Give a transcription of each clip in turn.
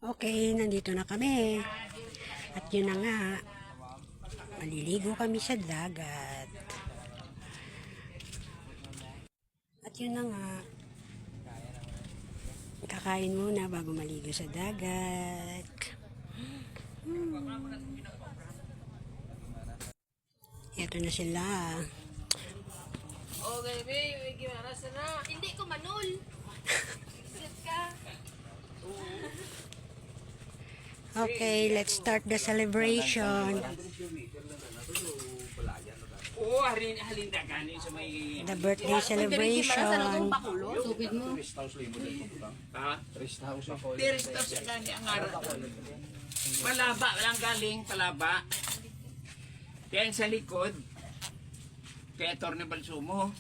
Okay, nandito na kami. At yun na nga, maliligo kami sa dagat. At yun na nga, kakain muna bago maligo sa dagat. Ito na sila. Oh, baby, may gimana sana? Hindi ko manul. Sit ka. Okay, let's start the celebration. Oo, halin na gani sa may... The birthday celebration. Tubig mo. Ha? Rest house sa gani ang araw. Palaba, walang galing, palaba. Kaya sa likod, kaya Torne Balsumo.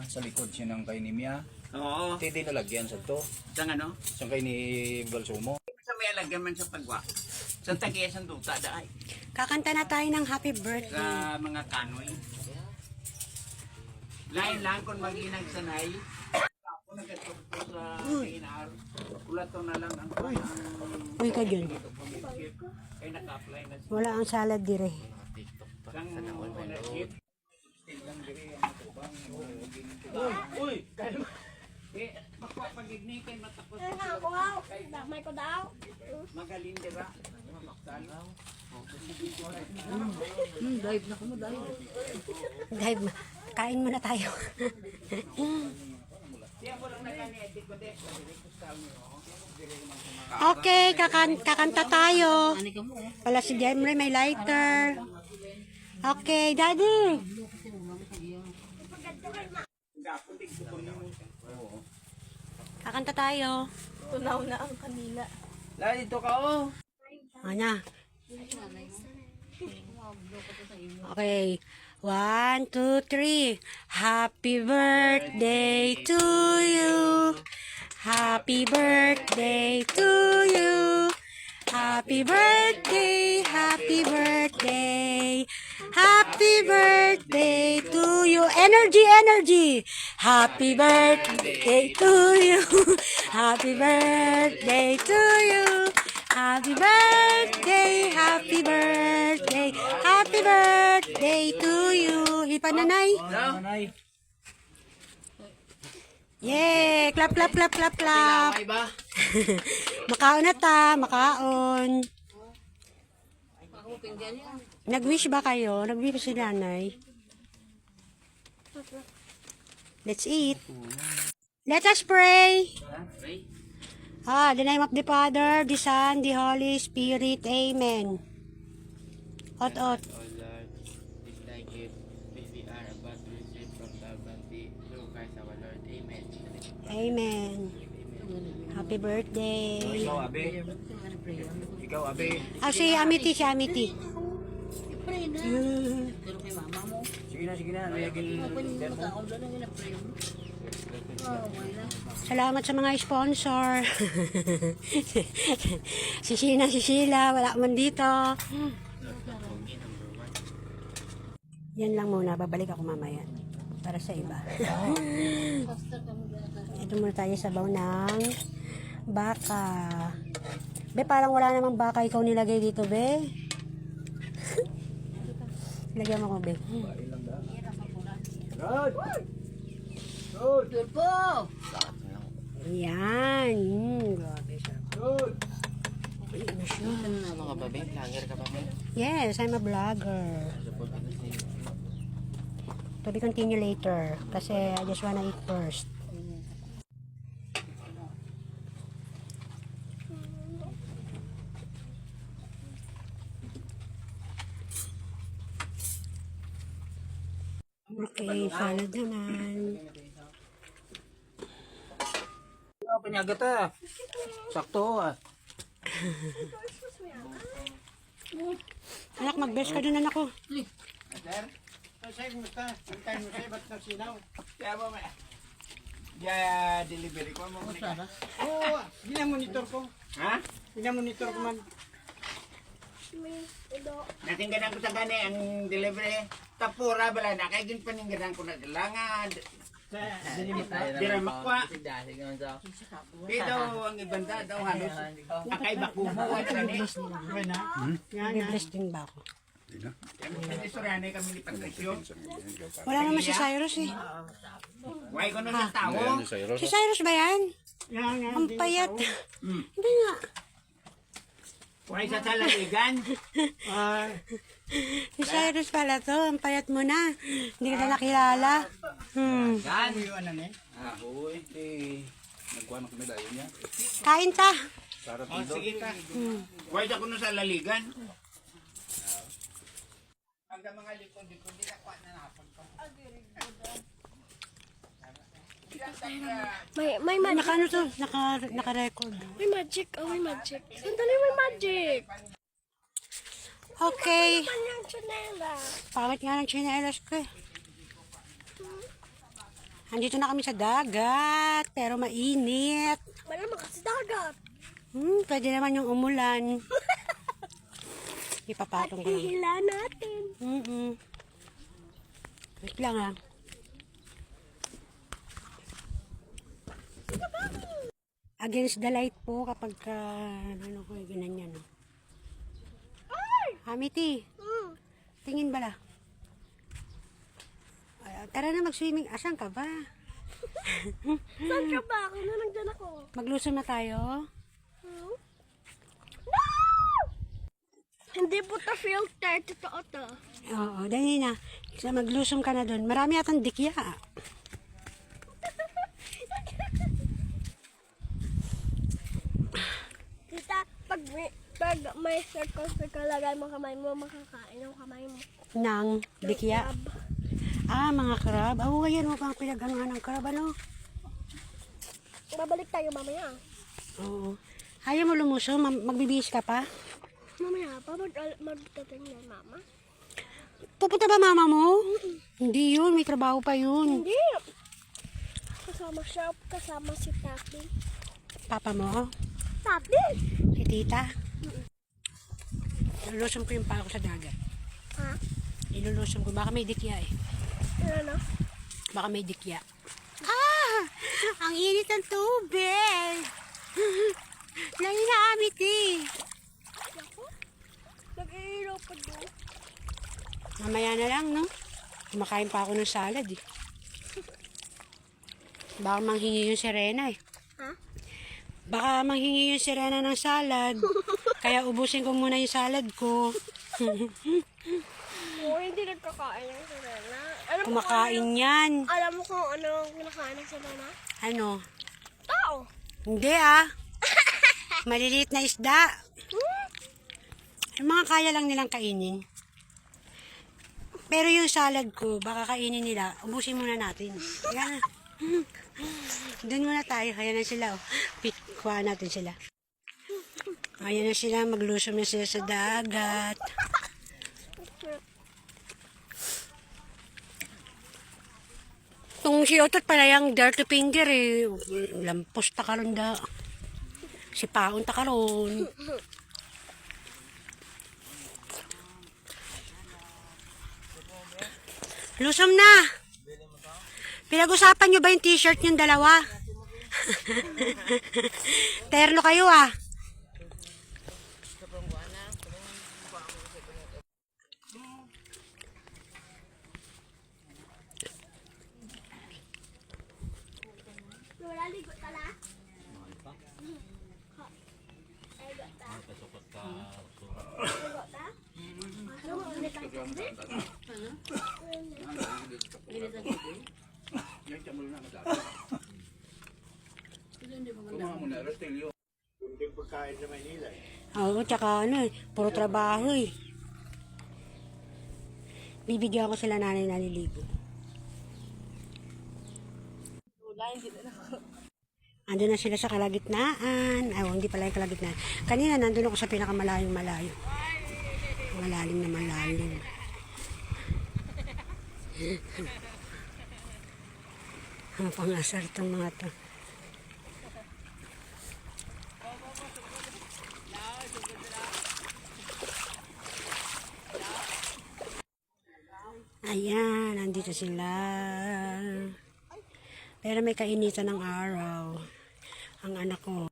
Sa likod siya ng kay ni Mia. Oo. Hindi nalagyan sa to. Sa ano? Sa kay ni Balsumo. Sa may alagyan man sa pagwa. Sa tagiya sa duta daay. Kakanta na tayo ng happy birthday. Sa mga kanoy. Lain lang kung mag-inag sanay. Ako nagkatugpo sa kinar. Ulato na lang ang Uy ka dyan. ay naka-apply na siya. Wala ang salad dire. Kang ownership. Still lang dire ang matubang. Uy! Eh, pagpagigni kay matapos. Damay ko daw. Magaling dira. Mamaktal. Dive na ko mo, dive. Dahil kain muna tayo. Siya mo lang nagani-edit ko din. Okay, kakanta tayo. Ani ka mo eh. Wala si Jemre, may lighter. Okay, Daddy. Kakanta tayo. Tunaw na ang kanila. La, dito ka oh. Ano? Okay. 1, 2, 3. Happy birthday to you. Happy birthday to you. Happy birthday, happy birthday. Happy birthday to you. Energy, energy. Happy birthday to you. Happy birthday to you. Happy birthday, happy birthday. Happy birthday to you. Ipananay. Nanay. Yay! Clap, clap, clap, clap, clap. May ba? Makaon na ta, makaon. Ako pinggan yan. Nag-wish ba kayo? Nag-wish si nanay. Let's eat. Let us pray. In the name of the Father, the Son, the Holy Spirit. Amen. Ot. O Lord, this thy gift, which we are about to receive from the bounty through Christ our Lord. Amen. Amen. Happy birthday. Ikaw, Abe. Ikaw, Abe. Si Amity, si Amity. Pray na. Pero kay mama mo. Sige na. Layagin. Ako yung makaon doon ang ina-pray mo. Oh, wala. Salamat sa mga sponsor. Si Sheila, wala man dito. Yan lang muna, babalik ako mamaya. Para sa iba. Pastor ka mo Ito muna tayo sa baw ng baka. Be, parang wala namang baka ikaw nilagay dito, be. Lagyan mo ko, be. Good po. Ayan. Grabe siya. Ayun na siya. Ano na mga babe? Vlogger ka ba mo? Yes, I'm a vlogger. Support ka sa iyo. To be continue later. Kasi I just wanna eat first. Okay, salad naman. Panyagat ah. Sakto ah. Anak, mag-best ka dun, anak ko. Sir? Sir, musta? Ang time mo sa'yo, ba't nagsinaw? Kaya ba may... Yeah, delivery ko mo. Oo, ginamonitor ko. Ha? Ginamonitor ko man. Natinggalan ko sa gani ang delivery. Tapura bala na. Kaya din paninggalan ko na. Langan. Dira makwa. Pero ang ibanda daw halos kakaiba ko mo at rani. Bibles din ba ako? Kami suryanay kami ni Patricio. Wala naman si Cyrus eh. Why ko na sa tao? Si Cyrus ba yan? Ang payat. Hindi nga. Why sa salaligan? Si Cyrus pala to. Ang payat mo na. Hindi ka na nakilala. Gan. Ano ni? Uy, nagkuhan kami dahil niya. Kain ta. Sarap Oh, dito. sige ka. Why sa kuno sa laligan? Ang mga likod-likod di nakuha na napon ko. May magic. Naka ano to? Naka-record. May magic. Oh, may magic. Sandali, may magic. Okay. Ano yung chanela? Pangit nga ng chinelas ko eh. Andito na kami sa dagat, pero mainit. Malamang kasi dagat. Pwede naman yung umulan. Ipapatong ko lang. Hihila natin. Wait lang ah. Against the light po kapag ano ko, ganyan no. Hamiti, tingin bala. Tara na mag-swimming. Asan ka ba? Saan ka ba? Ako na nagdala ko. Maglusong na tayo. No! Hindi po ta filter. Totoo to. Oo, dali na. Isa maglusong ka na doon. Marami atang dikya. Tita, pag may circle lagay mo kamay mo, makakain ang kamay mo. Nang dikya. Ah, mga crab. Oo, ayan mo pang pinag-anuhan ng crab, ano? Babalik tayo mamaya. Oo. Ayaw mo lumusong? Magbibihis ka pa? Mamaya pa, magdating na mama. Pupunta ba mama mo? Hindi yun, may trabaho pa yun. Hindi. Kasama siya, kasama si Tati. Papa mo? Tati? Si tita? Lulusong ko yung pa ako sa dagat. Ha? Ilulusong ko. Baka may dikya eh. Ano? Baka may dikya. Ah! Ang init ng tubig! Nanginamit eh. Ako? Nag-iilaw pa doon. Mamaya na lang, no? Kumakain pa ako ng salad eh. Baka manghingi yung sirena eh. Ha? Baka manghingi yung sirena ng salad. Kaya ubusin ko muna yung salad ko. Oo, hindi nagkakain ng sirena. Alam mo Kumakain yan. Alam mo kung ano ang kinakain ng sirena? Ano? Tao. Hindi ah. Maliliit na isda. Yung mga kaya lang nilang kainin. Pero yung salad ko, baka kainin nila. Ubusin muna natin. Yan. Doon muna tayo. Ayan na sila. Oh. Kuha natin sila. Ayan na sila. Maglusom na sila sa dagat. Itong si Otot pala yung dirty finger eh. Lampos takaron da. Si Paon takaron. Lusom na. Pinag-usapan nyo ba yung t-shirt yung dalawa? Terno kayo ah. Wala ligo tala. Hindi pagkain sa Manila. Oo, tsaka ano eh, puro trabaho eh. Bibigyan ko sila nanay naliligo. Ando na sila sa kalagitnaan. Ay, hindi pala yung kalagitnaan. Kanina nandun ako sa pinakamalayong malayo. Malalim na malalim. Ang pangasar itong mga to. Ayan, nandito sila. Pero may kainitan ng araw. Ang anak ko.